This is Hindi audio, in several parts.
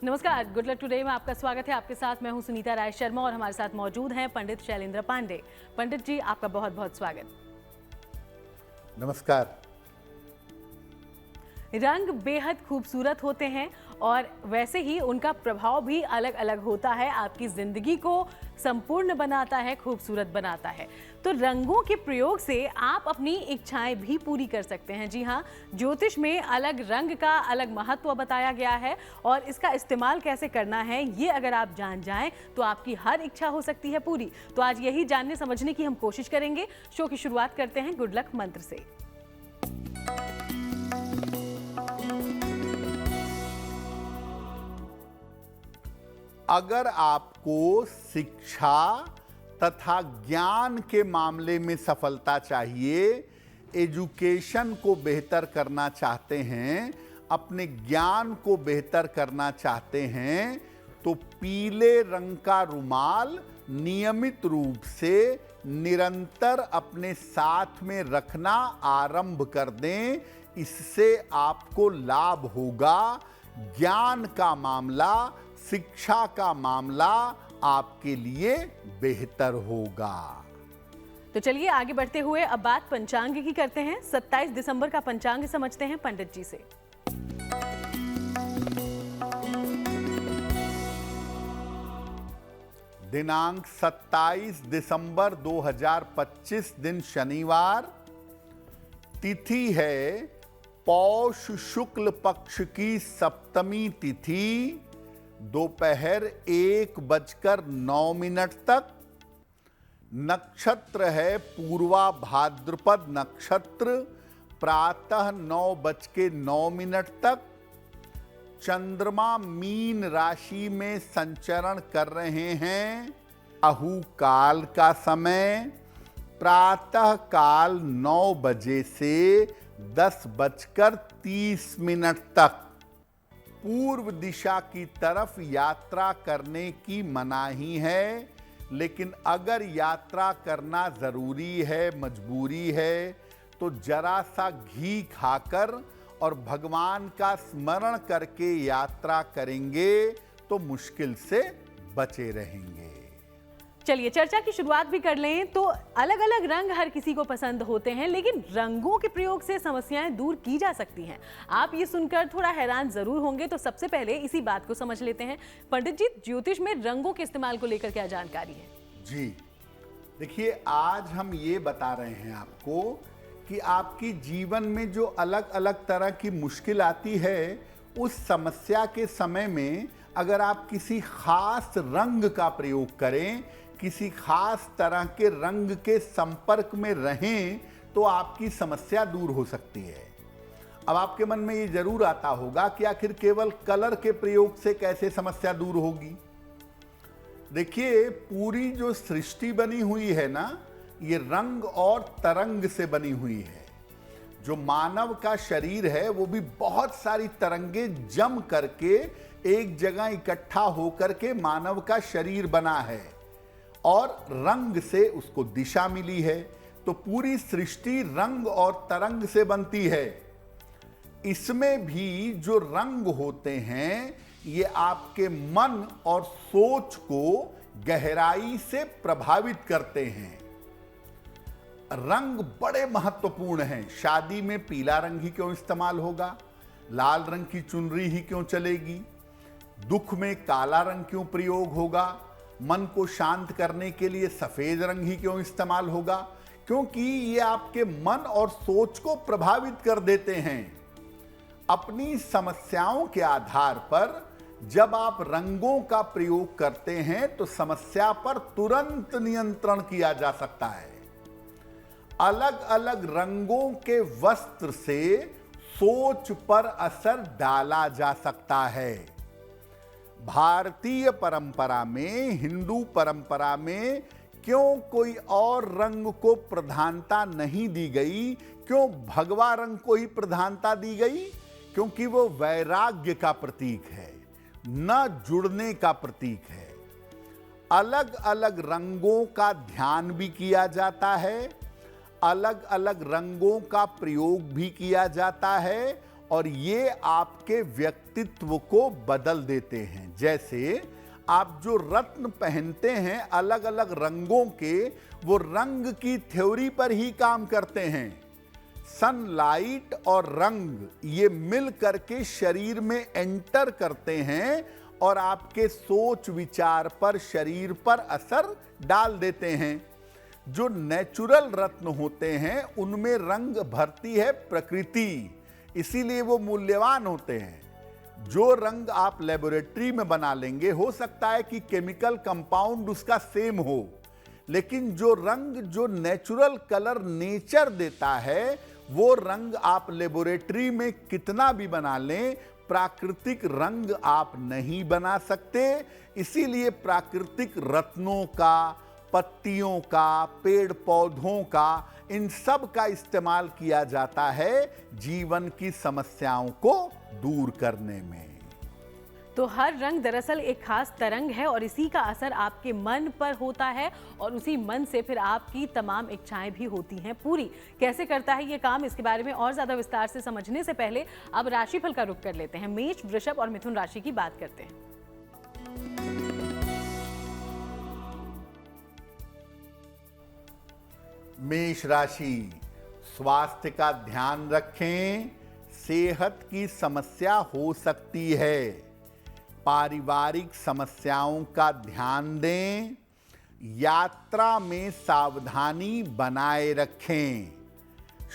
नमस्कार, गुड लक टुडे में आपका स्वागत है। आपके साथ मैं हूं सुनीता राय शर्मा और हमारे साथ मौजूद हैं पंडित शैलेंद्र पांडे। पंडित जी, आपका बहुत बहुत स्वागत। नमस्कार। रंग बेहद खूबसूरत होते हैं और वैसे ही उनका प्रभाव भी अलग अलग होता है, आपकी जिंदगी को संपूर्ण बनाता है, खूबसूरत बनाता है। तो रंगों के प्रयोग से आप अपनी इच्छाएं भी पूरी कर सकते हैं। जी हाँ, ज्योतिष में अलग रंग का अलग महत्व बताया गया है और इसका इस्तेमाल कैसे करना है ये अगर आप जान जाएं तो आपकी हर इच्छा हो सकती है पूरी। तो आज यही जानने समझने की हम कोशिश करेंगे। शो की शुरुआत करते हैं गुड लक मंत्र से। अगर आपको शिक्षा तथा ज्ञान के मामले में सफलता चाहिए, एजुकेशन को बेहतर करना चाहते हैं, अपने ज्ञान को बेहतर करना चाहते हैं, तो पीले रंग का रुमाल नियमित रूप से निरंतर अपने साथ में रखना आरंभ कर दें। इससे आपको लाभ होगा। ज्ञान का मामला, शिक्षा का मामला आपके लिए बेहतर होगा। तो चलिए आगे बढ़ते हुए अब बात पंचांग की करते हैं। 27 दिसंबर का पंचांग समझते हैं पंडित जी से। दिनांक 27 दिसंबर 2025 दिन शनिवार। तिथि है पौष शुक्ल पक्ष की सप्तमी तिथि, दोपहर 1:09 तक। नक्षत्र है पूर्वा भाद्रपद नक्षत्र, प्रातः 9:09 तक। चंद्रमा मीन राशि में संचरण कर रहे हैं। राहु काल का समय प्रातः काल 9 बजे से 10:30 तक। पूर्व दिशा की तरफ यात्रा करने की मनाही है, लेकिन अगर यात्रा करना जरूरी है, मजबूरी है, तो जरा सा घी खाकर और भगवान का स्मरण करके यात्रा करेंगे तो मुश्किल से बचे रहेंगे। चलिए चर्चा की शुरुआत भी कर लें। तो अलग अलग रंग हर किसी को पसंद होते हैं, लेकिन रंगों के प्रयोग से समस्याएं दूर की जा सकती हैं। आप ये सुनकर थोड़ा हैरान जरूर होंगे, तो सबसे पहले इसी बात को समझ लेते हैं। पंडित जी, ज्योतिष में रंगों के इस्तेमाल को लेकर क्या जानकारी है? जी देखिए, आज हम ये बता रहे हैं आपको कि आपकी जीवन में जो अलग अलग तरह की मुश्किल आती है, उस समस्या के समय में अगर आप किसी खास रंग का प्रयोग करें, किसी खास तरह के रंग के संपर्क में रहें, तो आपकी समस्या दूर हो सकती है। अब आपके मन में ये जरूर आता होगा कि आखिर केवल कलर के प्रयोग से कैसे समस्या दूर होगी। देखिए, पूरी जो सृष्टि बनी हुई है ना, ये रंग और तरंग से बनी हुई है। जो मानव का शरीर है वो भी बहुत सारी तरंगे जम करके एक जगह इकट्ठा होकर के मानव का शरीर बना है और रंग से उसको दिशा मिली है। तो पूरी सृष्टि रंग और तरंग से बनती है। इसमें भी जो रंग होते हैं, ये आपके मन और सोच को गहराई से प्रभावित करते हैं। रंग बड़े महत्वपूर्ण हैं। शादी में पीला रंग ही क्यों इस्तेमाल होगा? लाल रंग की चुनरी ही क्यों चलेगी? दुख में काला रंग क्यों प्रयोग होगा? मन को शांत करने के लिए सफेद रंग ही क्यों इस्तेमाल होगा? क्योंकि ये आपके मन और सोच को प्रभावित कर देते हैं। अपनी समस्याओं के आधार पर जब आप रंगों का प्रयोग करते हैं तो समस्या पर तुरंत नियंत्रण किया जा सकता है। अलग अलग रंगों के वस्त्र से सोच पर असर डाला जा सकता है। भारतीय परंपरा में, हिंदू परंपरा में क्यों कोई और रंग को प्रधानता नहीं दी गई? क्यों भगवा रंग को ही प्रधानता दी गई? क्योंकि वो वैराग्य का प्रतीक है, न जुड़ने का प्रतीक है। अलग अलग रंगों का ध्यान भी किया जाता है, अलग अलग रंगों का प्रयोग भी किया जाता है और ये आपके व्यक्तित्व को बदल देते हैं। जैसे आप जो रत्न पहनते हैं अलग अलग रंगों के, वो रंग की थ्योरी पर ही काम करते हैं। सनलाइट और रंग ये मिल करके शरीर में एंटर करते हैं और आपके सोच विचार पर, शरीर पर असर डाल देते हैं। जो नेचुरल रत्न होते हैं उनमें रंग भरती है प्रकृति, इसीलिए वो मूल्यवान होते हैं। जो रंग आप लेबोरेटरी में बना लेंगे, हो सकता है कि केमिकल कंपाउंड उसका सेम हो, लेकिन जो रंग, जो नेचुरल कलर नेचर देता है, वो रंग आप लेबोरेटरी में कितना भी बना लें, प्राकृतिक रंग आप नहीं बना सकते। इसीलिए प्राकृतिक रत्नों का, पत्तियों का, पेड़ पौधों का, इन सब का इस्तेमाल किया जाता है जीवन की समस्याओं को दूर करने में। तो हर रंग दरअसल एक खास तरंग है और इसी का असर आपके मन पर होता है और उसी मन से फिर आपकी तमाम इच्छाएं भी होती हैं पूरी। कैसे करता है ये काम, इसके बारे में और ज्यादा विस्तार से समझने से पहले अब राशिफल का रुख कर लेते हैं। मेष, वृषभ और मिथुन राशि की बात करते हैं। मेष राशि, स्वास्थ्य का ध्यान रखें, सेहत की समस्या हो सकती है। पारिवारिक समस्याओं का ध्यान दें, यात्रा में सावधानी बनाए रखें।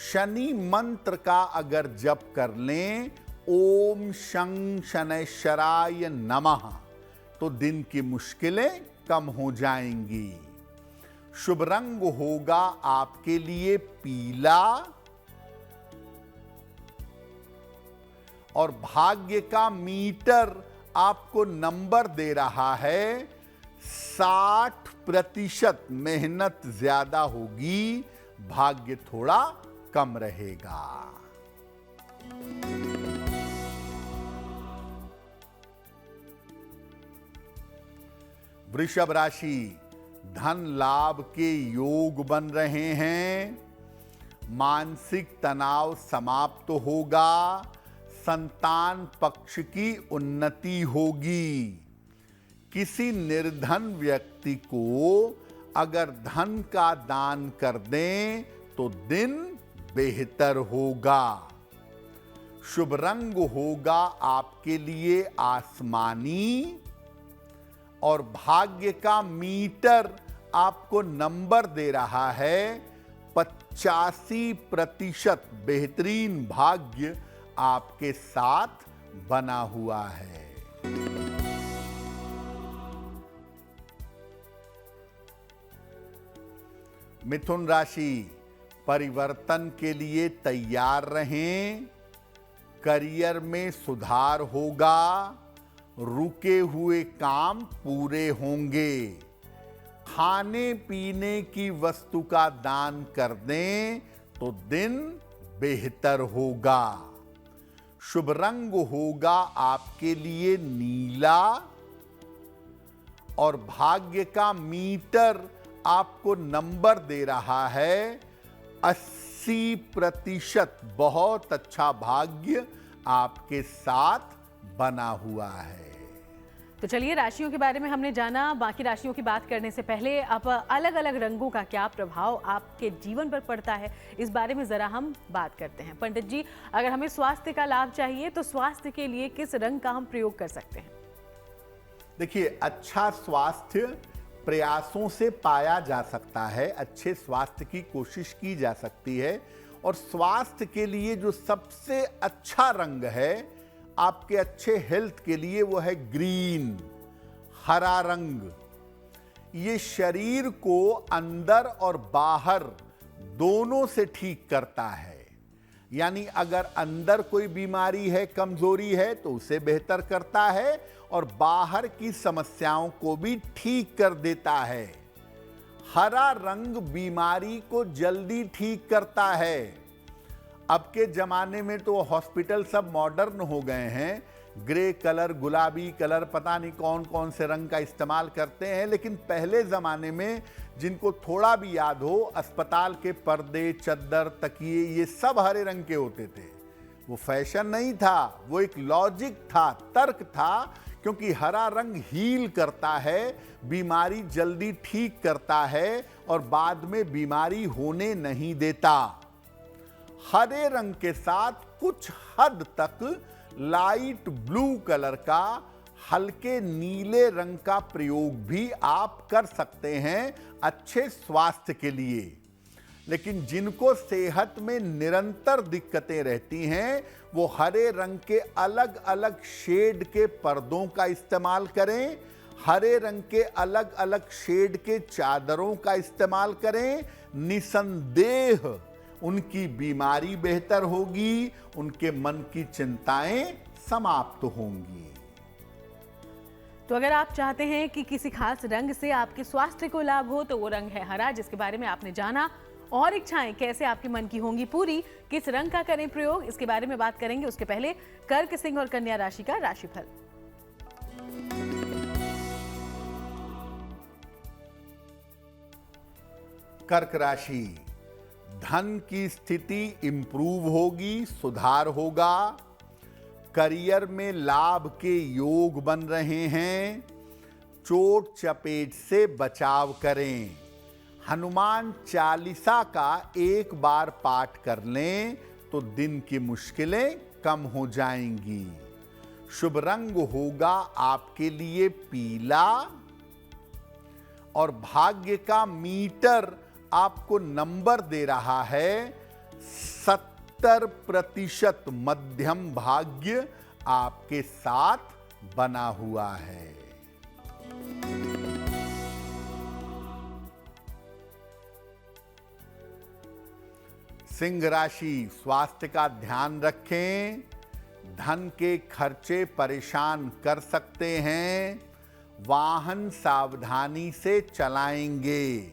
शनि मंत्र का अगर जप कर लें, ओम शं शनैश्चराय नमः, तो दिन की मुश्किलें कम हो जाएंगी। शुभ रंग होगा आपके लिए पीला और भाग्य का मीटर आपको नंबर दे रहा है 60%। मेहनत ज्यादा होगी, भाग्य थोड़ा कम रहेगा। वृषभ राशि, धन लाभ के योग बन रहे हैं, मानसिक तनाव समाप्त होगा, संतान पक्ष की उन्नति होगी। किसी निर्धन व्यक्ति को अगर धन का दान कर दें तो दिन बेहतर होगा। शुभ रंग होगा आपके लिए आसमानी और भाग्य का मीटर आपको नंबर दे रहा है 85%। बेहतरीन भाग्य आपके साथ बना हुआ है। मिथुन राशि, परिवर्तन के लिए तैयार रहें, करियर में सुधार होगा, रुके हुए काम पूरे होंगे। खाने पीने की वस्तु का दान कर दें तो दिन बेहतर होगा। शुभ रंग होगा आपके लिए नीला और भाग्य का मीटर आपको नंबर दे रहा है 80%। बहुत अच्छा भाग्य आपके साथ बना हुआ है। तो चलिए, राशियों के बारे में हमने जाना। बाकी राशियों की बात करने से पहले अब अलग अलग रंगों का क्या प्रभाव आपके जीवन पर पड़ता है, इस बारे में जरा हम बात करते हैं। पंडित जी, अगर हमें स्वास्थ्य का लाभ चाहिए तो स्वास्थ्य के लिए किस रंग का हम प्रयोग कर सकते हैं? देखिए, अच्छा स्वास्थ्य प्रयासों से पाया जा सकता है, अच्छे स्वास्थ्य की कोशिश की जा सकती है। और स्वास्थ्य के लिए जो सबसे अच्छा रंग है आपके अच्छे हेल्थ के लिए, वो है ग्रीन, हरा रंग। ये शरीर को अंदर और बाहर दोनों से ठीक करता है। यानी अगर अंदर कोई बीमारी है, कमजोरी है, तो उसे बेहतर करता है और बाहर की समस्याओं को भी ठीक कर देता है। हरा रंग बीमारी को जल्दी ठीक करता है। अब के जमाने में तो हॉस्पिटल सब मॉडर्न हो गए हैं, ग्रे कलर, गुलाबी कलर, पता नहीं कौन कौन से रंग का इस्तेमाल करते हैं। लेकिन पहले जमाने में, जिनको थोड़ा भी याद हो, अस्पताल के पर्दे, चद्दर, तकिए, ये सब हरे रंग के होते थे। वो फैशन नहीं था, वो एक लॉजिक था, तर्क था, क्योंकि हरा रंग हील करता है, बीमारी जल्दी ठीक करता है और बाद में बीमारी होने नहीं देता। हरे रंग के साथ कुछ हद तक लाइट ब्लू कलर का, हल्के नीले रंग का प्रयोग भी आप कर सकते हैं अच्छे स्वास्थ्य के लिए। लेकिन जिनको सेहत में निरंतर दिक्कतें रहती हैं, वो हरे रंग के अलग अलग शेड के पर्दों का इस्तेमाल करें, हरे रंग के अलग अलग शेड के चादरों का इस्तेमाल करें। निसंदेह उनकी बीमारी बेहतर होगी, उनके मन की चिंताएं समाप्त होंगी। तो अगर आप चाहते हैं कि किसी खास रंग से आपके स्वास्थ्य को लाभ हो, तो वो रंग है हरा, जिसके बारे में आपने जाना। और इच्छाएं कैसे आपके मन की होंगी पूरी, किस रंग का करें प्रयोग, इसके बारे में बात करेंगे। उसके पहले कर्क, सिंह और कन्या राशि का राशिफल। कर्क राशि, धन की स्थिति इंप्रूव होगी, सुधार होगा। करियर में लाभ के योग बन रहे हैं। चोट चपेट से बचाव करें। हनुमान चालीसा का एक बार पाठ कर लें तो दिन की मुश्किलें कम हो जाएंगी। शुभ रंग होगा आपके लिए पीला और भाग्य का मीटर आपको नंबर दे रहा है 70% मध्यम भाग्य आपके साथ बना हुआ है। सिंह राशि, स्वास्थ्य का ध्यान रखें। धन के खर्चे परेशान कर सकते हैं। वाहन सावधानी से चलाएंगे।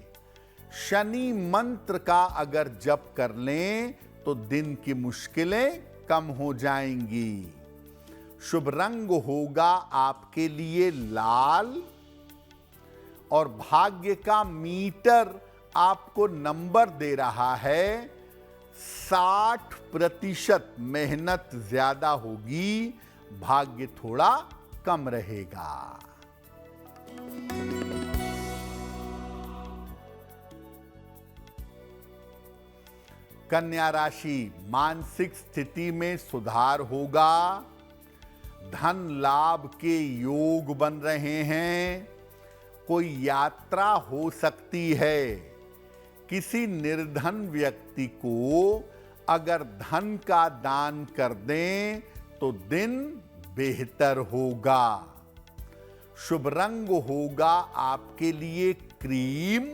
शनि मंत्र का अगर जप कर लें तो दिन की मुश्किलें कम हो जाएंगी। शुभ रंग होगा आपके लिए लाल और भाग्य का मीटर आपको नंबर दे रहा है 60%। मेहनत ज्यादा होगी, भाग्य थोड़ा कम रहेगा। कन्या राशि, मानसिक स्थिति में सुधार होगा। धन लाभ के योग बन रहे हैं। कोई यात्रा हो सकती है। किसी निर्धन व्यक्ति को अगर धन का दान कर दें तो दिन बेहतर होगा। शुभ रंग होगा आपके लिए क्रीम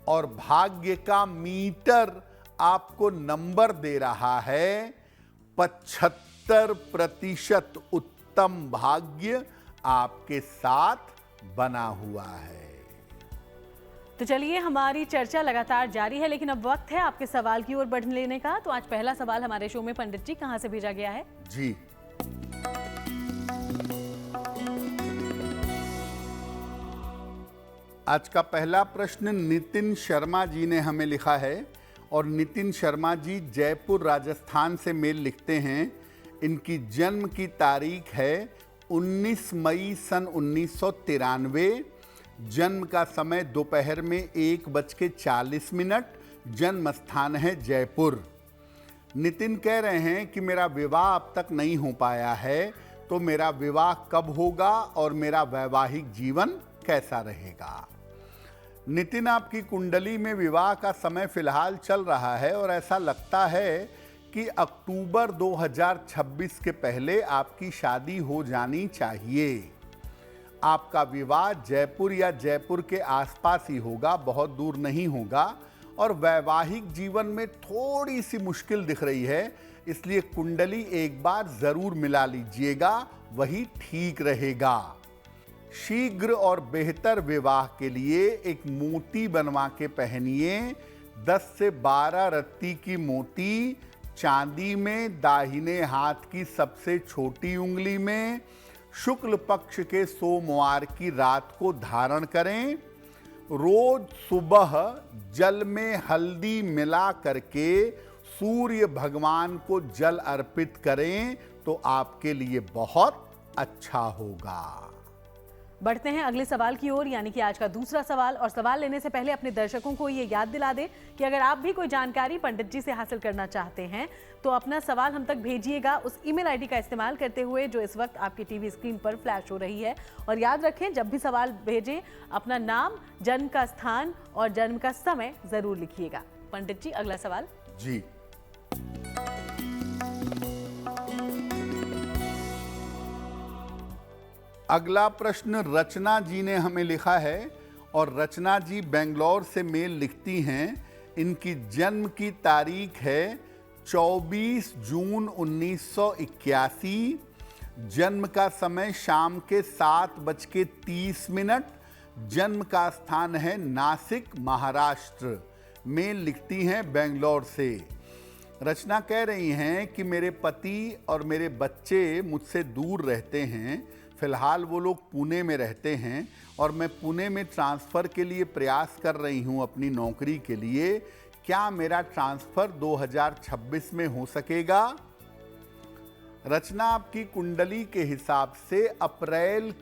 और भाग्य का मीटर आपको नंबर दे रहा है 75%। उत्तम भाग्य आपके साथ बना हुआ है। तो चलिए, हमारी चर्चा लगातार जारी है, लेकिन अब वक्त है आपके सवाल की ओर बढ़ लेने का। तो आज पहला सवाल हमारे शो में पंडित जी कहां से भेजा गया है? जी, आज का पहला प्रश्न नितिन शर्मा जी ने हमें लिखा है और नितिन शर्मा जी जयपुर राजस्थान से मेल लिखते हैं। इनकी जन्म की तारीख है 19 मई सन 1993। जन्म का समय दोपहर में 1:40। जन्म स्थान है जयपुर। नितिन कह रहे हैं कि मेरा विवाह अब तक नहीं हो पाया है, तो मेरा विवाह कब होगा और मेरा वैवाहिक जीवन कैसा रहेगा। नितिन, आपकी कुंडली में विवाह का समय फिलहाल चल रहा है और ऐसा लगता है कि अक्टूबर 2026 के पहले आपकी शादी हो जानी चाहिए। आपका विवाह जयपुर या जयपुर के आसपास ही होगा, बहुत दूर नहीं होगा। और वैवाहिक जीवन में थोड़ी सी मुश्किल दिख रही है, इसलिए कुंडली एक बार जरूर मिला लीजिएगा, वही ठीक रहेगा। शीघ्र और बेहतर विवाह के लिए एक मोती बनवा के पहनिए। 10 से 12 रत्ती की मोती चांदी में, दाहिने हाथ की सबसे छोटी उंगली में, शुक्ल पक्ष के सोमवार की रात को धारण करें। रोज सुबह जल में हल्दी मिला करके सूर्य भगवान को जल अर्पित करें तो आपके लिए बहुत अच्छा होगा। बढ़ते हैं अगले सवाल की ओर, यानी कि आज का दूसरा सवाल। और सवाल लेने से पहले अपने दर्शकों को ये याद दिला दें कि अगर आप भी कोई जानकारी पंडित जी से हासिल करना चाहते हैं तो अपना सवाल हम तक भेजिएगा उस ईमेल आईडी का इस्तेमाल करते हुए जो इस वक्त आपकी टीवी स्क्रीन पर फ्लैश हो रही है। और याद रखें, जब भी सवाल भेजें अपना नाम, जन्म का स्थान और जन्म का समय जरूर लिखिएगा। पंडित जी, अगला सवाल। जी, अगला प्रश्न रचना जी ने हमें लिखा है और रचना जी बेंगलोर से मेल लिखती हैं। इनकी जन्म की तारीख है 24 जून 1981। जन्म का समय शाम के 7:30। जन्म का स्थान है नासिक, महाराष्ट्र। मेल लिखती हैं बेंगलोर से। रचना कह रही हैं कि मेरे पति और मेरे बच्चे मुझसे दूर रहते हैं। फिलहाल वो लोग पुणे में रहते हैं और मैं पुणे में ट्रांसफ़र के लिए प्रयास कर रही हूँ अपनी नौकरी के लिए। क्या मेरा ट्रांसफ़र 2026 में हो सकेगा? रचना, आपकी कुंडली के हिसाब से अप्रैल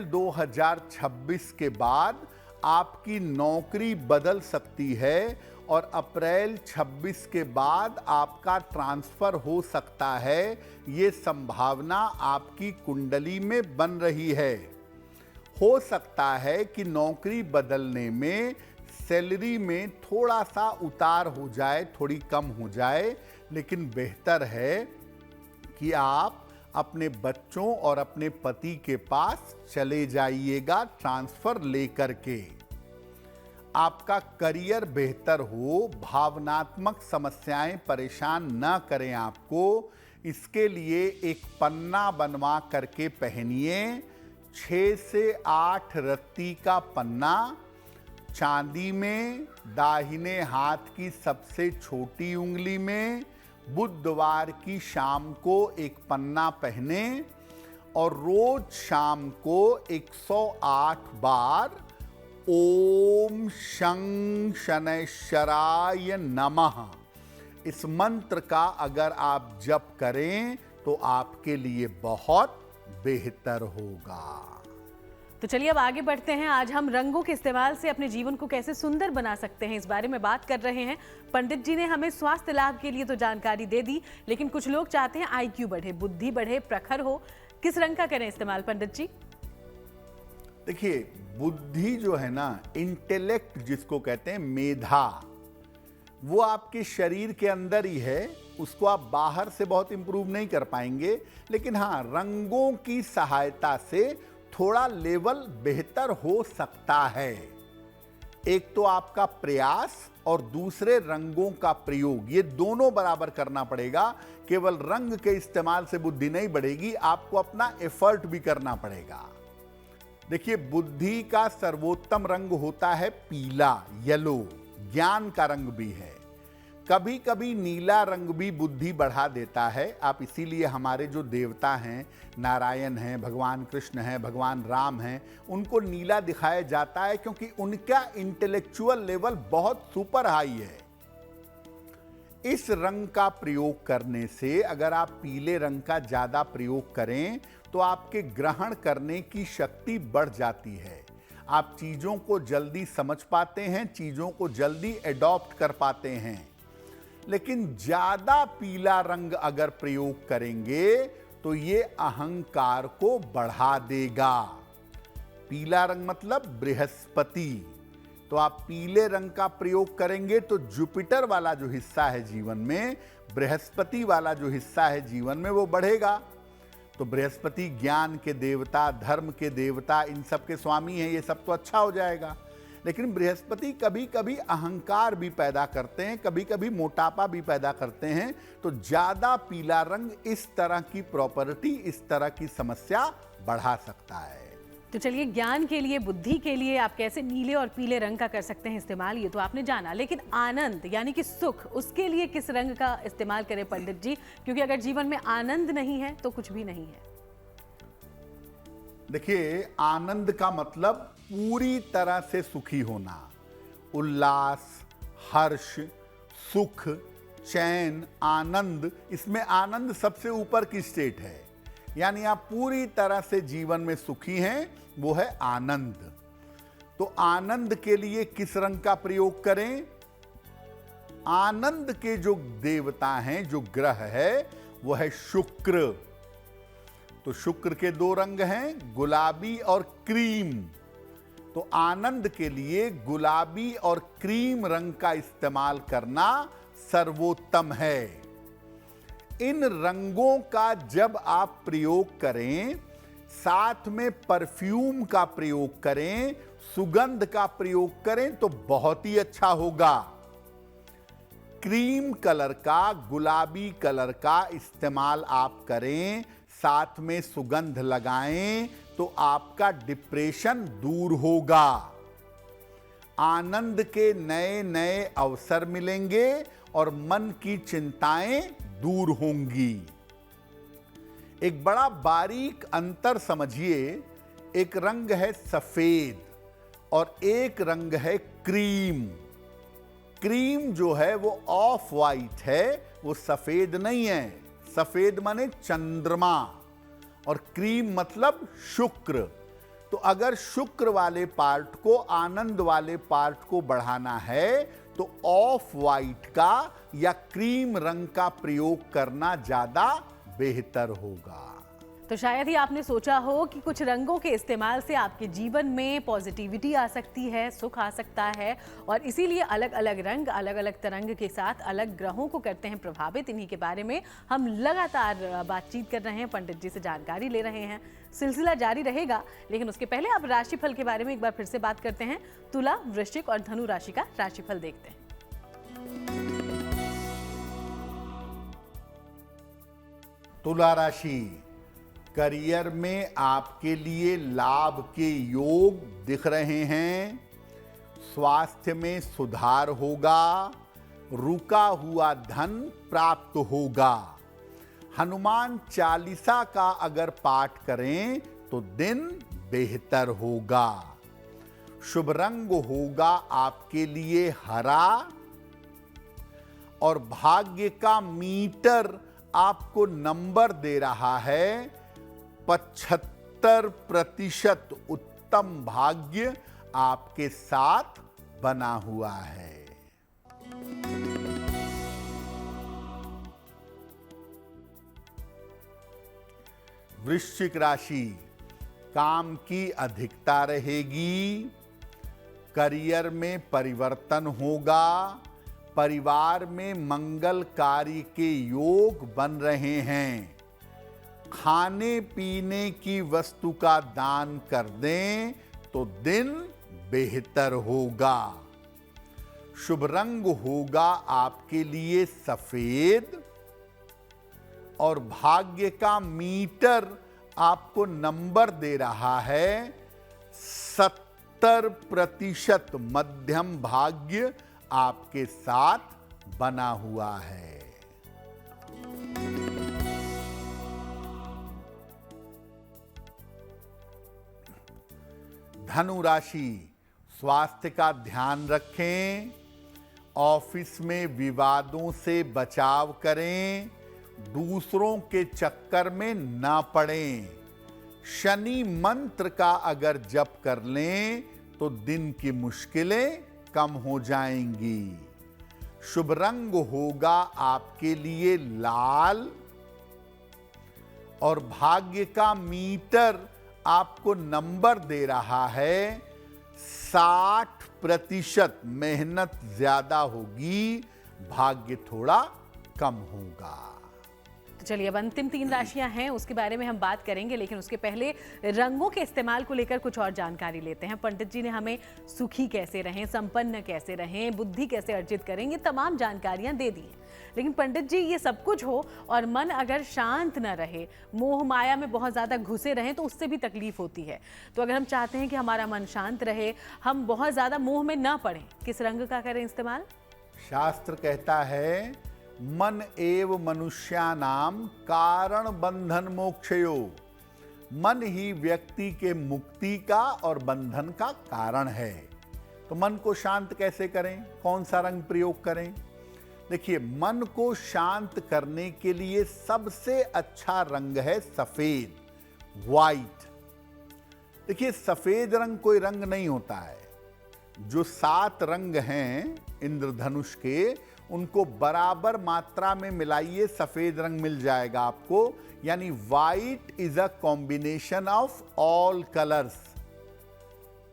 2026 के बाद आपकी नौकरी बदल सकती है और अप्रैल 26 के बाद आपका ट्रांसफ़र हो सकता है। ये संभावना आपकी कुंडली में बन रही है। हो सकता है कि नौकरी बदलने में सैलरी में थोड़ा सा उतार हो जाए, थोड़ी कम हो जाए, लेकिन बेहतर है कि आप अपने बच्चों और अपने पति के पास चले जाइएगा ट्रांसफ़र लेकर के। आपका करियर बेहतर हो, भावनात्मक समस्याएं परेशान न करें आपको। इसके लिए एक पन्ना बनवा करके पहनिए। 6 से 8 रत्ती का पन्ना, चांदी में, दाहिने हाथ की सबसे छोटी उंगली में। बुधवार की शाम को एक पन्ना पहने और रोज शाम को 108 बार ओम शं शनैश्चराय नमः इस मंत्र का अगर आप जप करें तो आपके लिए बहुत बेहतर होगा। तो चलिए अब आगे बढ़ते हैं। आज हम रंगों के इस्तेमाल से अपने जीवन को कैसे सुंदर बना सकते हैं, इस बारे में बात कर रहे हैं। पंडित जी ने हमें स्वास्थ्य लाभ के लिए तो जानकारी दे दी, लेकिन कुछ लोग चाहते हैं IQ बढ़े, बुद्धि बढ़े, प्रखर हो। किस रंग का करें इस्तेमाल पंडित जी? देखिए, बुद्धि जो है ना, इंटेलेक्ट जिसको कहते हैं, मेधा, वो आपके शरीर के अंदर ही है। उसको आप बाहर से बहुत इंप्रूव नहीं कर पाएंगे, लेकिन हाँ, रंगों की सहायता से थोड़ा लेवल बेहतर हो सकता है। एक तो आपका प्रयास और दूसरे रंगों का प्रयोग, ये दोनों बराबर करना पड़ेगा। केवल रंग के इस्तेमाल से बुद्धि नहीं बढ़ेगी, आपको अपना एफर्ट भी करना पड़ेगा। देखिए, बुद्धि का सर्वोत्तम रंग होता है पीला, येलो, ज्ञान का रंग भी है। कभी कभी नीला रंग भी बुद्धि बढ़ा देता है। आप इसीलिए हमारे जो देवता हैं, नारायण हैं, भगवान कृष्ण हैं, भगवान राम हैं, उनको नीला दिखाया जाता है क्योंकि उनका इंटेलेक्चुअल लेवल बहुत सुपर हाई है। इस रंग का प्रयोग करने से अगर आप पीले रंग का ज़्यादा प्रयोग करें तो आपके ग्रहण करने की शक्ति बढ़ जाती है। आप चीज़ों को जल्दी समझ पाते हैं, चीज़ों को जल्दी एडॉप्ट कर पाते हैं। लेकिन ज़्यादा पीला रंग अगर प्रयोग करेंगे तो ये अहंकार को बढ़ा देगा। पीला रंग मतलब बृहस्पति। तो आप पीले रंग का प्रयोग करेंगे तो जुपिटर वाला जो हिस्सा है जीवन में, बृहस्पति वाला जो हिस्सा है जीवन में, वो बढ़ेगा। तो बृहस्पति ज्ञान के देवता, धर्म के देवता, इन सब के स्वामी हैं, ये सब तो अच्छा हो जाएगा। लेकिन बृहस्पति कभी कभी अहंकार भी पैदा करते हैं, कभी कभी मोटापा भी पैदा करते हैं। तो ज़्यादा पीला रंग इस तरह की प्रॉपर्टी, इस तरह की समस्या बढ़ा सकता है। तो चलिए, ज्ञान के लिए, बुद्धि के लिए आप कैसे नीले और पीले रंग का कर सकते हैं इस्तेमाल, ये तो आपने जाना। लेकिन आनंद यानी कि सुख, उसके लिए किस रंग का इस्तेमाल करें पंडित जी? क्योंकि अगर जीवन में आनंद नहीं है तो कुछ भी नहीं है। देखिए, आनंद का मतलब पूरी तरह से सुखी होना, उल्लास, हर्ष, सुख, चैन, आनंद, इसमें आनंद सबसे ऊपर की स्टेट है, यानी आप पूरी तरह से जीवन में सुखी हैं, वो है आनंद। तो आनंद के लिए किस रंग का प्रयोग करें? आनंद के जो देवता हैं, जो ग्रह है, वो है शुक्र। तो शुक्र के दो रंग हैं, गुलाबी और क्रीम। तो आनंद के लिए गुलाबी और क्रीम रंग का इस्तेमाल करना सर्वोत्तम है। इन रंगों का जब आप प्रयोग करें, साथ में परफ्यूम का प्रयोग करें, सुगंध का प्रयोग करें, तो बहुत ही अच्छा होगा। क्रीम कलर का, गुलाबी कलर का इस्तेमाल आप करें, साथ में सुगंध लगाएं, तो आपका डिप्रेशन दूर होगा। आनंद के नए नए अवसर मिलेंगे और मन की चिंताएं दूर होंगी। एक बड़ा बारीक अंतर समझिए, एक रंग है सफेद और एक रंग है क्रीम। क्रीम जो है वो ऑफ वाइट है, वो सफेद नहीं है। सफेद माने चंद्रमा और क्रीम मतलब शुक्र। तो अगर शुक्र वाले पार्ट को, आनंद वाले पार्ट को बढ़ाना है, तो ऑफ वाइट का या क्रीम रंग का प्रयोग करना ज्यादा बेहतर होगा। तो शायद ही आपने सोचा हो कि कुछ रंगों के इस्तेमाल से आपके जीवन में पॉजिटिविटी आ सकती है, सुख आ सकता है, और इसीलिए अलग अलग रंग अलग अलग तरंग के साथ अलग ग्रहों को करते हैं प्रभावित। इन्हीं के बारे में हम लगातार बातचीत कर रहे हैं, पंडित जी से जानकारी ले रहे हैं। सिलसिला जारी रहेगा, लेकिन उसके पहले आप राशिफल के बारे में एक बार फिर से बात करते हैं। तुला, वृश्चिक और धनु राशि का राशिफल देखते हैं। तुला राशि, करियर में आपके लिए लाभ के योग दिख रहे हैं। स्वास्थ्य में सुधार होगा। रुका हुआ धन प्राप्त होगा। हनुमान चालीसा का अगर पाठ करें तो दिन बेहतर होगा। शुभ रंग होगा आपके लिए हरा और भाग्य का मीटर आपको नंबर दे रहा है 75% उत्तम भाग्य आपके साथ बना हुआ है। वृश्चिक राशि, काम की अधिकता रहेगी। करियर में परिवर्तन होगा। परिवार में मंगल कार्य के योग बन रहे हैं। खाने पीने की वस्तु का दान कर दें तो दिन बेहतर होगा। शुभ रंग होगा आपके लिए सफेद और भाग्य का मीटर आपको नंबर दे रहा है 70% मध्यम भाग्य आपके साथ बना हुआ है। धनु राशि, स्वास्थ्य का ध्यान रखें। ऑफिस में विवादों से बचाव करें। दूसरों के चक्कर में ना पड़ें। शनि मंत्र का अगर जप कर लें तो दिन की मुश्किलें कम हो जाएंगी। शुभ रंग होगा आपके लिए लाल और भाग्य का मीटर आपको नंबर दे रहा है 60%। मेहनत ज्यादा होगी, भाग्य थोड़ा कम होगा। तो चलिए, अब अंतिम 3 राशियां हैं, उसके बारे में हम बात करेंगे, लेकिन उसके पहले रंगों के इस्तेमाल को लेकर कुछ और जानकारी लेते हैं। पंडित जी ने हमें सुखी कैसे रहें, संपन्न कैसे रहें, बुद्धि कैसे अर्जित करें, ये तमाम जानकारियां दे दी हैं। लेकिन पंडित जी, ये सब कुछ हो और मन अगर शांत न रहे, मोह माया में बहुत ज़्यादा घुसे रहें, तो उससे भी तकलीफ होती है। तो अगर हम चाहते हैं कि हमारा मन शांत रहे, हम बहुत ज़्यादा मोह में ना पड़ें, किस रंग का करें इस्तेमाल? शास्त्र कहता है मन एव मनुष्यानाम कारण बंधन मोक्षयो। मन ही व्यक्ति के मुक्ति का और बंधन का कारण है। तो मन को शांत कैसे करें, कौन सा रंग प्रयोग करें? देखिए, मन को शांत करने के लिए सबसे अच्छा रंग है सफेद, व्हाइट। देखिए, सफेद रंग कोई रंग नहीं होता है। जो 7 रंग हैं इंद्रधनुष के, उनको बराबर मात्रा में मिलाइए, सफेद रंग मिल जाएगा आपको। यानी white is a combination of all colours.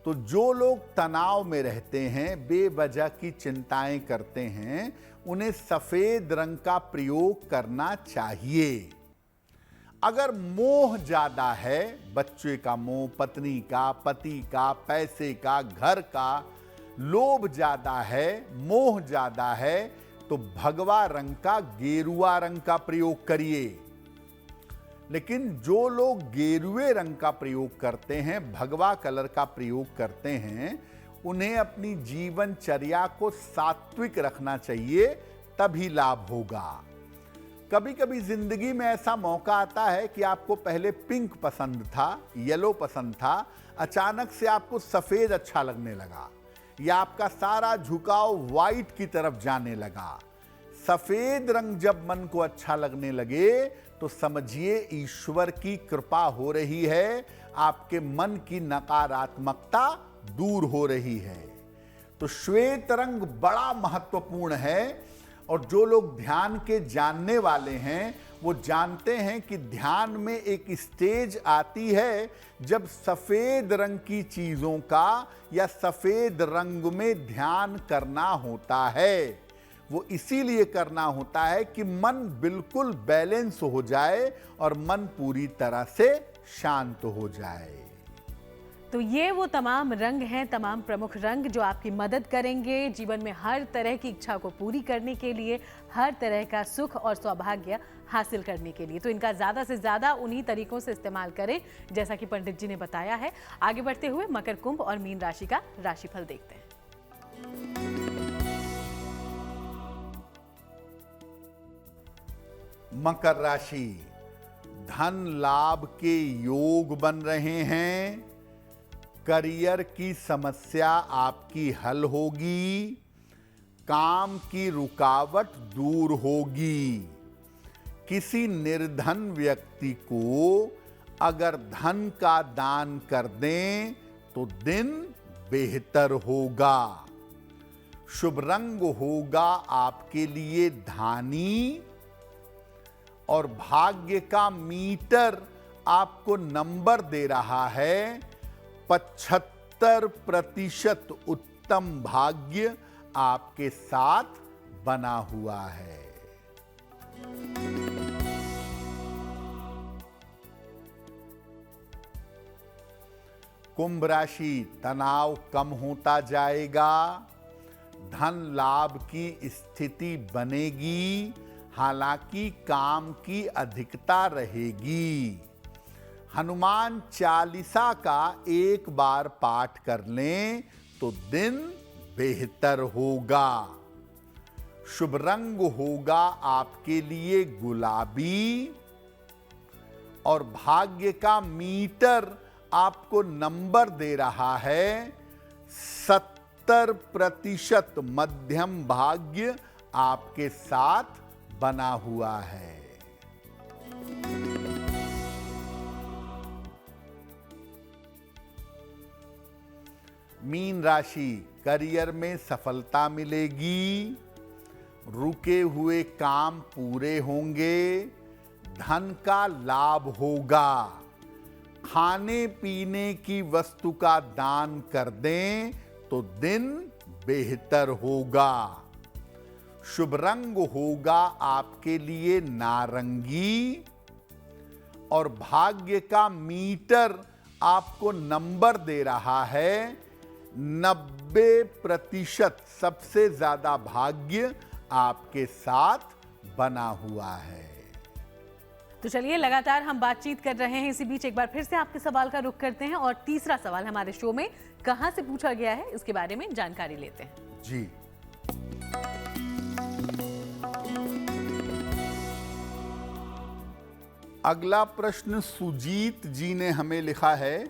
तो जो लोग तनाव में रहते हैं, बेवजह की चिंताएं करते हैं, उन्हें सफेद रंग का प्रयोग करना चाहिए। अगर मोह ज्यादा है, बच्चे का मोह, पत्नी का, पति का, पैसे का, घर का, लोभ ज्यादा है, मोह ज्यादा है, तो भगवा रंग का, गेरुआ रंग का प्रयोग करिए। लेकिन जो लोग गेरुए रंग का प्रयोग करते हैं, भगवा कलर का प्रयोग करते हैं, उन्हें अपनी जीवनचर्या को सात्विक रखना चाहिए, तभी लाभ होगा। कभी कभी जिंदगी में ऐसा मौका आता है कि आपको पहले पिंक पसंद था, येलो पसंद था, अचानक से आपको सफेद अच्छा लगने लगा, या आपका सारा झुकाव व्हाइट की तरफ जाने लगा। सफेद रंग जब मन को अच्छा लगने लगे तो समझिए ईश्वर की कृपा हो रही है, आपके मन की नकारात्मकता दूर हो रही है। तो श्वेत रंग बड़ा महत्वपूर्ण है। और जो लोग ध्यान के जानने वाले हैं, वो जानते हैं कि ध्यान में एक स्टेज आती है जब सफेद रंग की चीजों का या सफेद रंग में ध्यान करना होता है। वो इसीलिए करना होता है कि मन बिल्कुल बैलेंस हो जाए और मन पूरी तरह से शांत हो जाए। तो ये वो तमाम रंग हैं, तमाम प्रमुख रंग जो आपकी मदद करेंगे जीवन में हर तरह की इच्छा को पूरी करने के लिए, हर तरह का सुख और सौभाग्य हासिल करने के लिए। तो इनका ज़्यादा से ज़्यादा उन्हीं तरीकों से इस्तेमाल करें जैसा कि पंडित जी ने बताया है। आगे बढ़ते हुए मकर, कुंभ और मीन राशि का राशिफल देखते हैं। मकर राशि, धन लाभ के योग बन रहे हैं। करियर की समस्या आपकी हल होगी। काम की रुकावट दूर होगी। किसी निर्धन व्यक्ति को अगर धन का दान कर दें तो दिन बेहतर होगा। शुभ रंग होगा आपके लिए धानी, और भाग्य का मीटर आपको नंबर दे रहा है 75% उत्तम भाग्य आपके साथ बना हुआ है। कुंभ राशि, तनाव कम होता जाएगा। धन लाभ की स्थिति बनेगी, हालांकि काम की अधिकता रहेगी। हनुमान चालीसा का एक बार पाठ कर लें तो दिन बेहतर होगा। शुभ रंग होगा आपके लिए गुलाबी, और भाग्य का मीटर आपको नंबर दे रहा है 70% मध्यम भाग्य आपके साथ बना हुआ है। मीन राशि, करियर में सफलता मिलेगी। रुके हुए काम पूरे होंगे। धन का लाभ होगा। खाने पीने की वस्तु का दान कर दें तो दिन बेहतर होगा। शुभ रंग होगा आपके लिए नारंगी, और भाग्य का मीटर आपको नंबर दे रहा है 90%। सबसे ज्यादा भाग्य आपके साथ बना हुआ है। तो चलिए, लगातार हम बातचीत कर रहे हैं, इसी बीच एक बार फिर से आपके सवाल का रुख करते हैं और तीसरा सवाल हमारे शो में कहां से पूछा गया है इसके बारे में जानकारी लेते हैं। जी, अगला प्रश्न सुजीत जी ने हमें लिखा है,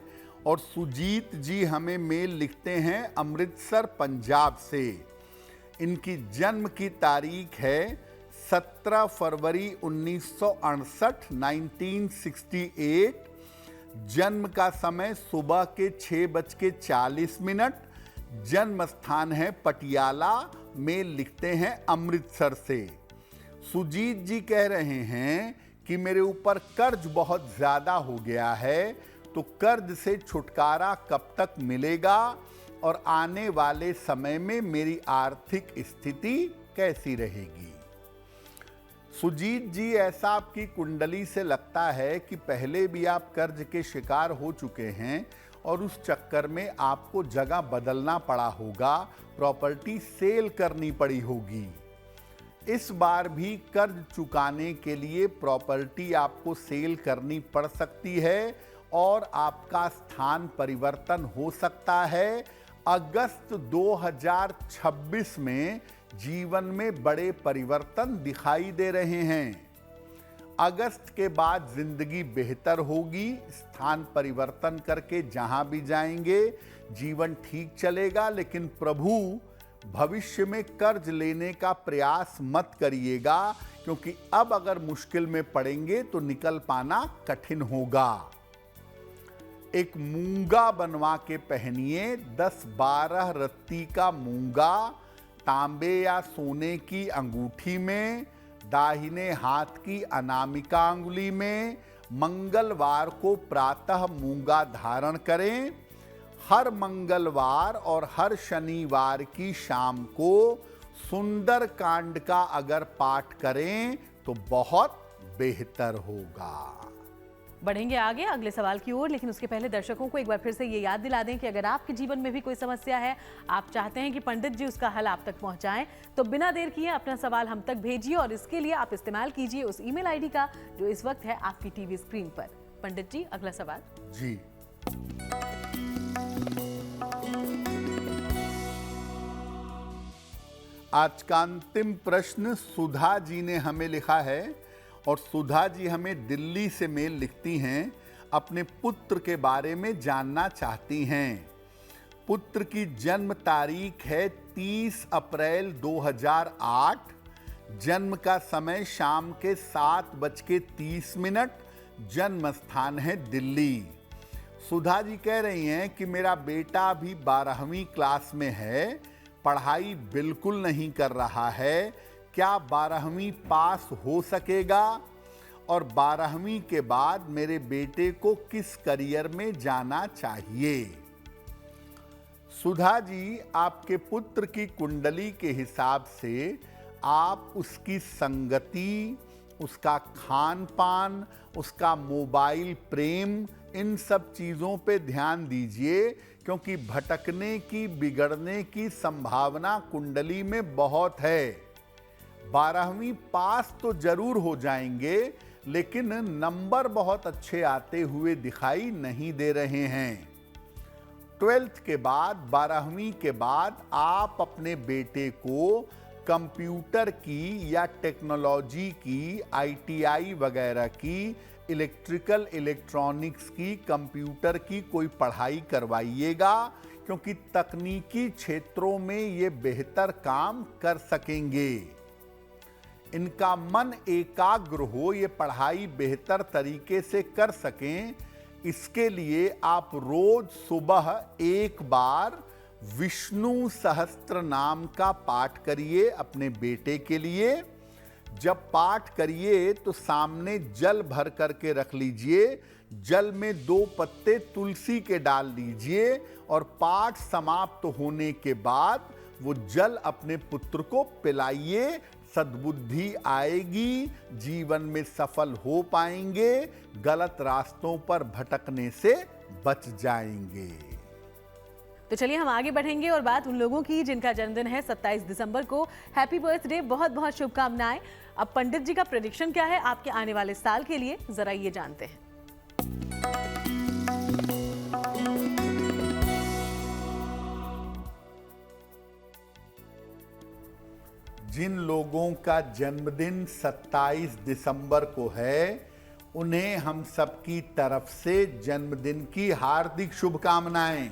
और सुजीत जी हमें मेल लिखते हैं अमृतसर पंजाब से। इनकी जन्म की तारीख है 17 फरवरी 1968, 1968। जन्म का समय सुबह के 6:40। जन्म स्थान है पटियाला, में लिखते हैं अमृतसर से। सुजीत जी कह रहे हैं कि मेरे ऊपर कर्ज बहुत ज्यादा हो गया है, तो कर्ज से छुटकारा कब तक मिलेगा और आने वाले समय में मेरी आर्थिक स्थिति कैसी रहेगी। सुजीत जी, ऐसा आपकी कुंडली से लगता है कि पहले भी आप कर्ज के शिकार हो चुके हैं और उस चक्कर में आपको जगह बदलना पड़ा होगा, प्रॉपर्टी सेल करनी पड़ी होगी। इस बार भी कर्ज चुकाने के लिए प्रॉपर्टी आपको सेल करनी पड़ सकती है और आपका स्थान परिवर्तन हो सकता है। अगस्त 2026 में जीवन में बड़े परिवर्तन दिखाई दे रहे हैं। अगस्त के बाद जिंदगी बेहतर होगी। स्थान परिवर्तन करके जहां भी जाएंगे जीवन ठीक चलेगा, लेकिन प्रभु भविष्य में कर्ज लेने का प्रयास मत करिएगा, क्योंकि अब अगर मुश्किल में पड़ेंगे तो निकल पाना कठिन होगा। एक मूंगा बनवा के पहनिए, 10-12 रत्ती का मूंगा तांबे या सोने की अंगूठी में, दाहिने हाथ की अनामिका अंगुली में। मंगलवार को प्रातः मूंगा धारण करें। हर मंगलवार और हर शनिवार की शाम को सुंदर कांड का अगर पाठ करें तो बहुत बेहतर होगा। बढ़ेंगे आगे अगले सवाल की ओर, लेकिन उसके पहले दर्शकों को एक बार फिर से ये याद दिला दें कि अगर आपके जीवन में भी कोई समस्या है, आप चाहते हैं कि पंडित जी उसका हल आप तक पहुंचाएं, तो बिना देर किए अपना सवाल हम तक भेजिए और इसके लिए आप इस्तेमाल कीजिए उस ईमेल आईडी का जो इस वक्त है आपकी टीवी स्क्रीन पर। पंडित जी, अगला सवाल। जी, आज का अंतिम प्रश्न सुधा जी ने हमें लिखा है और सुधा जी हमें दिल्ली से मेल लिखती हैं, अपने पुत्र के बारे में जानना चाहती हैं। पुत्र की जन्म तारीख है 30 अप्रैल 2008। जन्म का समय शाम के 7:30। जन्म स्थान है दिल्ली। सुधा जी कह रही हैं कि मेरा बेटा अभी 12वीं क्लास में है, पढ़ाई बिल्कुल नहीं कर रहा है। क्या 12वीं पास हो सकेगा और 12वीं के बाद मेरे बेटे को किस करियर में जाना चाहिए? सुधा जी, आपके पुत्र की कुंडली के हिसाब से आप उसकी संगति, उसका खान पान, उसका मोबाइल प्रेम, इन सब चीज़ों पे ध्यान दीजिए, क्योंकि भटकने की, बिगड़ने की संभावना कुंडली में बहुत है। 12वीं पास तो जरूर हो जाएंगे, लेकिन नंबर बहुत अच्छे आते हुए दिखाई नहीं दे रहे हैं। 12th के बाद, 12वीं के बाद आप अपने बेटे को कंप्यूटर की या टेक्नोलॉजी की, ITI वगैरह की, इलेक्ट्रिकल इलेक्ट्रॉनिक्स की, कंप्यूटर की कोई पढ़ाई करवाइएगा, क्योंकि तकनीकी क्षेत्रों में ये बेहतर काम कर सकेंगे। इनका मन एकाग्र हो, ये पढ़ाई बेहतर तरीके से कर सकें, इसके लिए आप रोज सुबह एक बार विष्णु सहस्त्र नाम का पाठ करिए अपने बेटे के लिए। जब पाठ करिए तो सामने जल भर करके रख लीजिए, जल में 2 पत्ते तुलसी के डाल लीजिए और पाठ समाप्त होने के बाद वो जल अपने पुत्र को पिलाइए। सद्बुद्धि आएगी, जीवन में सफल हो पाएंगे, गलत रास्तों पर भटकने से बच जाएंगे। तो चलिए हम आगे बढ़ेंगे और बात उन लोगों की जिनका जन्मदिन है 27 दिसंबर को। हैप्पी बर्थडे, बहुत बहुत शुभकामनाएं। अब पंडित जी का प्रेडिक्शन क्या है आपके आने वाले साल के लिए, जरा ये जानते हैं। जिन लोगों का जन्मदिन 27 दिसंबर को है, उन्हें हम सबकी तरफ से जन्मदिन की हार्दिक शुभकामनाएं।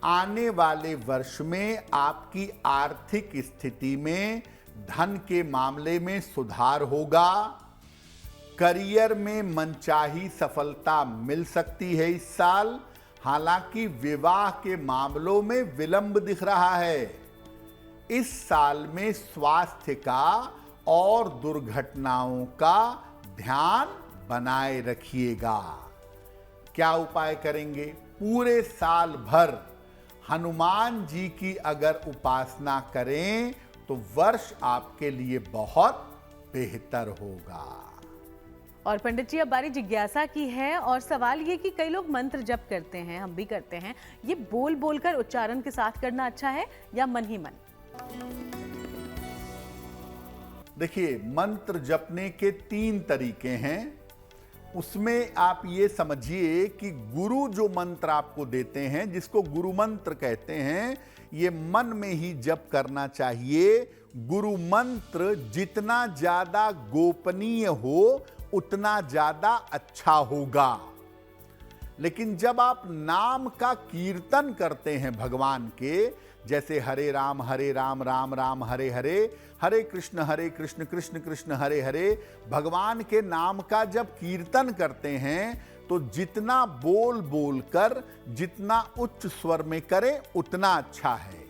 आने वाले वर्ष में आपकी आर्थिक स्थिति में धन के मामले में सुधार होगा। करियर में मनचाही सफलता मिल सकती है इस साल। हालांकि विवाह के मामलों में विलंब दिख रहा है। इस साल में स्वास्थ्य का और दुर्घटनाओं का ध्यान बनाए रखिएगा। क्या उपाय करेंगे? पूरे साल भर हनुमान जी की अगर उपासना करें तो वर्ष आपके लिए बहुत बेहतर होगा। और पंडित जी, अब बारी जिज्ञासा की है और सवाल ये कि कई लोग मंत्र जप करते हैं, हम भी करते हैं, ये बोल बोलकर उच्चारण के साथ करना अच्छा है या मन ही मन? देखिए, मंत्र जपने के 3 तरीके हैं। उसमें आप ये समझिए कि गुरु जो मंत्र आपको देते हैं, जिसको गुरु मंत्र कहते हैं, ये मन में ही जप करना चाहिए। गुरु मंत्र जितना ज्यादा गोपनीय हो उतना ज्यादा अच्छा होगा। लेकिन जब आप नाम का कीर्तन करते हैं भगवान के, जैसे हरे राम राम राम हरे हरे, हरे कृष्ण कृष्ण कृष्ण हरे हरे, भगवान के नाम का जब कीर्तन करते हैं तो जितना बोल बोल कर जितना उच्च स्वर में करें उतना अच्छा है।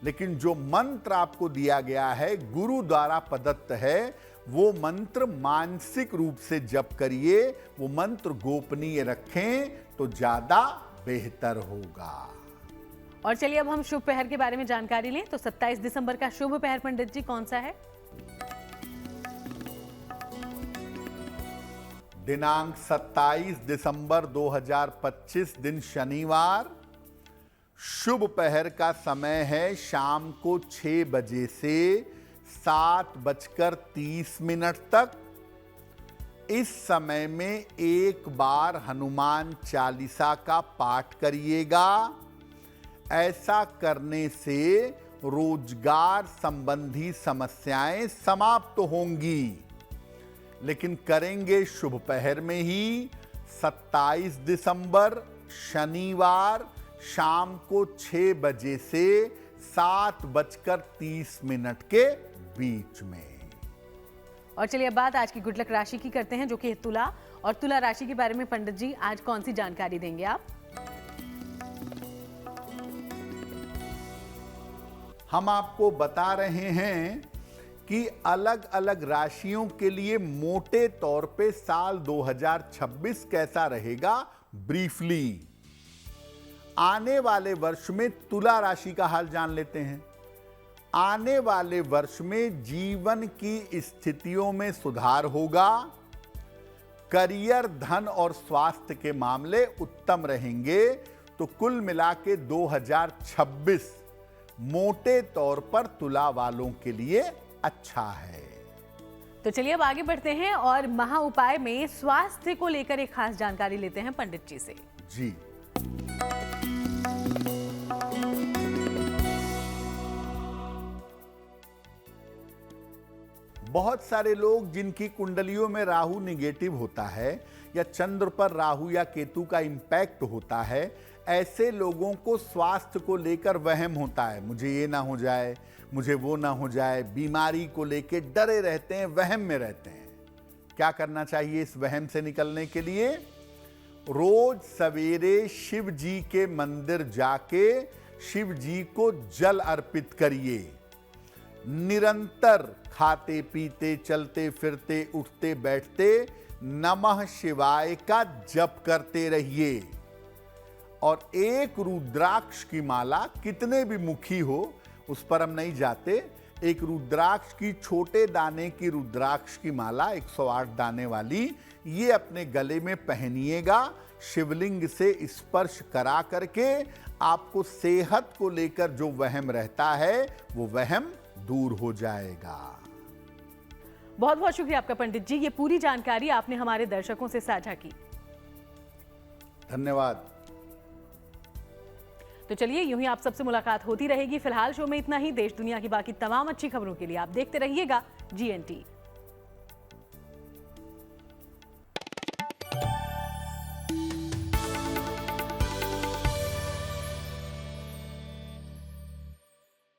लेकिन जो मंत्र आपको दिया गया है, गुरु द्वारा प्रदत्त है, वो मंत्र मानसिक रूप से जप करिए। वो मंत्र गोपनीय रखें तो ज्यादा बेहतर होगा। और चलिए अब हम शुभ पहर के बारे में जानकारी लें। तो 27 दिसंबर का शुभ पहर पंडित जी कौन सा है? दिनांक 27 दिसंबर 2025 दिन शनिवार। शुभ पहर का समय है शाम को 6 बजे से 7:30 तक। इस समय में एक बार हनुमान चालीसा का पाठ करिएगा। ऐसा करने से रोजगार संबंधी समस्याएं समाप्त होंगी। लेकिन करेंगे शुभ पहर में ही। 27 दिसंबर शनिवार शाम को 6 बजे से 7:30 के बीच में। और चलिए अब बात आज की गुड लक राशि की करते हैं, जो कि तुला। और तुला राशि के बारे में पंडित जी आज कौन सी जानकारी देंगे आप? हम आपको बता रहे हैं कि अलग अलग राशियों के लिए मोटे तौर पे साल 2026 कैसा रहेगा, ब्रीफली। आने वाले वर्ष में तुला राशि का हाल जान लेते हैं। आने वाले वर्ष में जीवन की स्थितियों में सुधार होगा। करियर, धन और स्वास्थ्य के मामले उत्तम रहेंगे। तो कुल मिला के 2026 मोटे तौर पर तुला वालों के लिए अच्छा है। तो चलिए अब आगे बढ़ते हैं और महा उपाय में स्वास्थ्य को लेकर एक खास जानकारी लेते हैं पंडित जी से। जी, बहुत सारे लोग जिनकी कुंडलियों में राहु निगेटिव होता है या चंद्र पर राहु या केतु का इंपैक्ट होता है, ऐसे लोगों को स्वास्थ्य को लेकर वहम होता है। मुझे ये ना हो जाए, मुझे वो ना हो जाए, बीमारी को लेकर डरे रहते हैं, वहम में रहते हैं। क्या करना चाहिए इस वहम से निकलने के लिए? रोज सवेरे शिव जी के मंदिर जाके शिव जी को जल अर्पित करिए। निरंतर खाते पीते, चलते फिरते, उठते बैठते नमः शिवाय का जप करते रहिए। और एक रुद्राक्ष की माला, कितने भी मुखी हो उस पर हम नहीं जाते, एक रुद्राक्ष की, छोटे दाने की रुद्राक्ष की माला 108 दाने वाली, ये अपने गले में पहनिएगा। शिवलिंग से स्पर्श करा करके आपको सेहत को लेकर जो वहम रहता है वो वहम दूर हो जाएगा। बहुत बहुत शुक्रिया आपका पंडित जी, ये पूरी जानकारी आपने हमारे दर्शकों से साझा की। धन्यवाद। तो चलिए यूं ही आप सबसे मुलाकात होती रहेगी। फिलहाल शो में इतना ही। देश दुनिया की बाकी तमाम अच्छी खबरों के लिए आप देखते रहिएगा GNT।